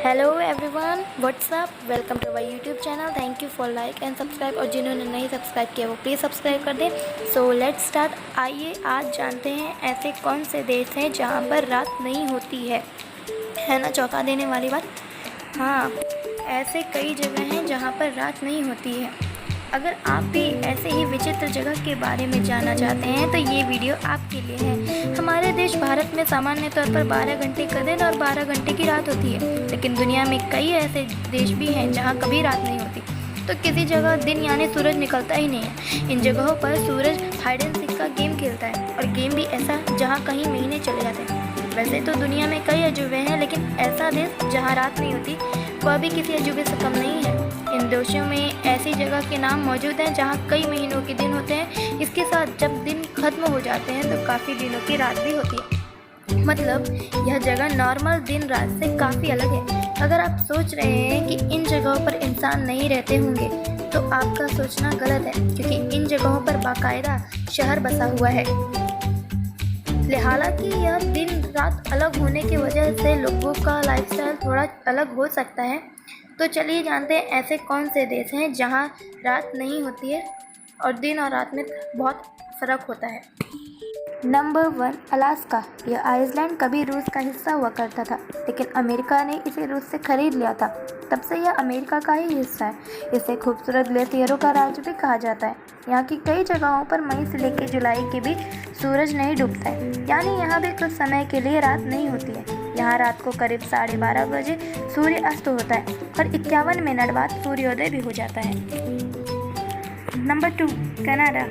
Hello everyone, what's up, welcome to my YouTube channel. Thank you for like and subscribe, और जिन्होंने नहीं subscribe किया वो प्लीज़ सब्सक्राइब कर दें। So let's start. आइए आज जानते हैं ऐसे कौन से देश हैं जहां पर रात नहीं होती है ना चौंका देने वाली बात। हाँ, ऐसे कई जगह हैं जहां पर रात नहीं होती है। अगर आप भी ऐसे ही विचित्र जगह के बारे में जानना चाहते हैं तो ये वीडियो आपके लिए है। हमारे देश भारत में सामान्य तौर पर 12 घंटे का दिन और 12 घंटे की रात होती है, लेकिन दुनिया में कई ऐसे देश भी हैं जहां कभी रात नहीं होती। तो किसी जगह दिन यानी सूरज निकलता ही नहीं है। इन जगहों पर सूरज हाइड एंड सीक का गेम खेलता है, और गेम भी ऐसा जहाँ कहीं महीने चले जाते हैं। वैसे तो दुनिया में कई अजूबे हैं, लेकिन ऐसा देश जहाँ रात नहीं होती वह भी किसी अजूबे से कम नहीं है। इन देशों में ऐसी जगह के नाम मौजूद हैं जहाँ कई महीनों के दिन होते हैं। इसके साथ जब दिन खत्म हो जाते हैं तो काफ़ी दिनों की रात भी होती है। मतलब यह जगह नॉर्मल दिन रात से काफ़ी अलग है। अगर आप सोच रहे हैं कि इन जगहों पर इंसान नहीं रहते होंगे तो आपका सोचना गलत है, क्योंकि इन जगहों पर बाकायदा शहर बसा हुआ है। हालांकि यह दिन रात अलग होने की वजह से लोगों का लाइफस्टाइल थोड़ा अलग हो सकता है। तो चलिए जानते हैं ऐसे कौन से देश हैं जहां रात नहीं होती है और दिन और रात में बहुत फ़र्क होता है। Number 1, Alaska. यह आइसलैंड कभी रूस का हिस्सा हुआ करता था, लेकिन अमेरिका ने इसे रूस से खरीद लिया था। तब से यह अमेरिका का ही हिस्सा है। इसे खूबसूरत ग्लेशियरों का राज्य भी कहा जाता है। यहाँ की कई जगहों पर मई से लेकर जुलाई के बीच सूरज नहीं डूबता है, यानी यहाँ भी कुछ समय के लिए रात नहीं होती है। यहाँ रात को करीब 12:30 बजे सूर्य अस्त होता है और 51 मिनट बाद सूर्योदय भी हो जाता है। Number 2, Canada.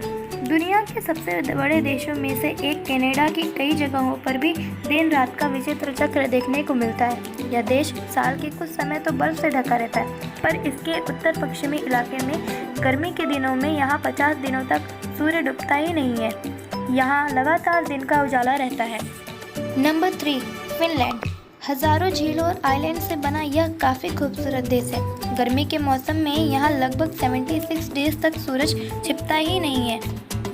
दुनिया के सबसे बड़े देशों में से एक कनाडा की कई जगहों पर भी दिन रात का विचित्र चक्र देखने को मिलता है। यह देश साल के कुछ समय तो बर्फ से ढका रहता है, पर इसके उत्तर पश्चिमी इलाके में गर्मी के दिनों में यहाँ 50 दिनों तक सूर्य डूबता ही नहीं है। यहाँ लगातार दिन का उजाला रहता है। Number 3, Finland. हज़ारों झीलों और आइलैंड से बना यह काफ़ी खूबसूरत देश है। गर्मी के मौसम में यहाँ लगभग 76 डेज तक सूरज छिपता ही नहीं है।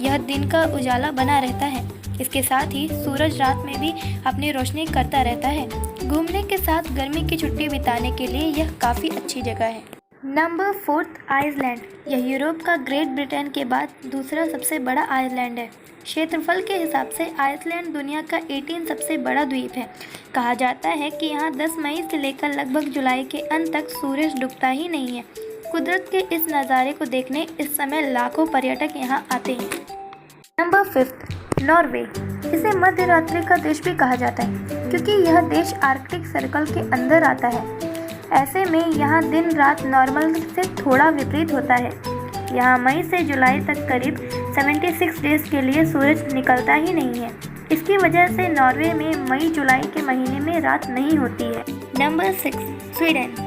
यह दिन का उजाला बना रहता है। इसके साथ ही सूरज रात में भी अपनी रोशनी करता रहता है। घूमने के साथ गर्मी की छुट्टी बिताने के लिए यह काफ़ी अच्छी जगह है। Number 4, Iceland. यह यूरोप का ग्रेट ब्रिटेन के बाद दूसरा सबसे बड़ा आइसलैंड है। क्षेत्रफल के हिसाब से आइसलैंड दुनिया का 18 सबसे बड़ा द्वीप है। कहा जाता है कि यहाँ 10 मई से लेकर लगभग जुलाई के अंत तक सूरज डूबता ही नहीं है। कुदरत के इस नज़ारे को देखने इस समय लाखों पर्यटक यहाँ आते हैं। Number 5, Norway. इसे मध्य रात्रि का देश भी कहा जाता है, क्योंकि यह देश आर्कटिक सर्कल के अंदर आता है। ऐसे में यहाँ दिन रात नॉर्मल से थोड़ा विपरीत होता है। यहाँ मई से जुलाई तक करीब 76 डेज के लिए सूरज निकलता ही नहीं है। इसकी वजह से नॉर्वे में मई जुलाई के महीने में रात नहीं होती है। Number 6, Sweden.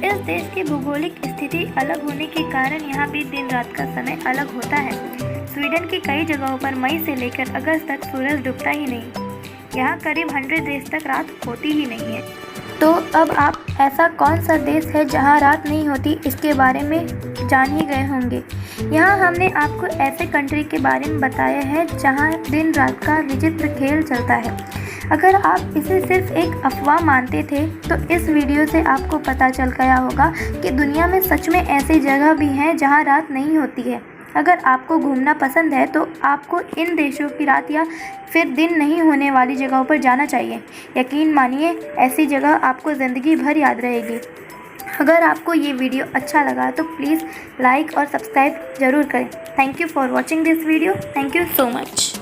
इस देश की भौगोलिक स्थिति अलग होने के कारण यहाँ भी दिन रात का समय अलग होता है। स्वीडन की कई जगहों पर मई से लेकर अगस्त तक सूरज डूबता ही नहीं। यहाँ करीब 100 डेज तक रात होती ही नहीं है। तो अब आप ऐसा कौन सा देश है जहाँ रात नहीं होती इसके बारे में जान ही गए होंगे। यहाँ हमने आपको ऐसे कंट्री के बारे में बताया है जहाँ दिन रात का विचित्र खेल चलता है। अगर आप इसे सिर्फ एक अफवाह मानते थे तो इस वीडियो से आपको पता चल गया होगा कि दुनिया में सच में ऐसी जगह भी हैं जहाँ रात नहीं होती है। अगर आपको घूमना पसंद है तो आपको इन देशों की रात या फिर दिन नहीं होने वाली जगहों पर जाना चाहिए। यकीन मानिए, ऐसी जगह आपको ज़िंदगी भर याद रहेगी। अगर आपको ये वीडियो अच्छा लगा तो प्लीज़ लाइक और सब्सक्राइब ज़रूर करें। Thank you for watching this video. Thank you so much.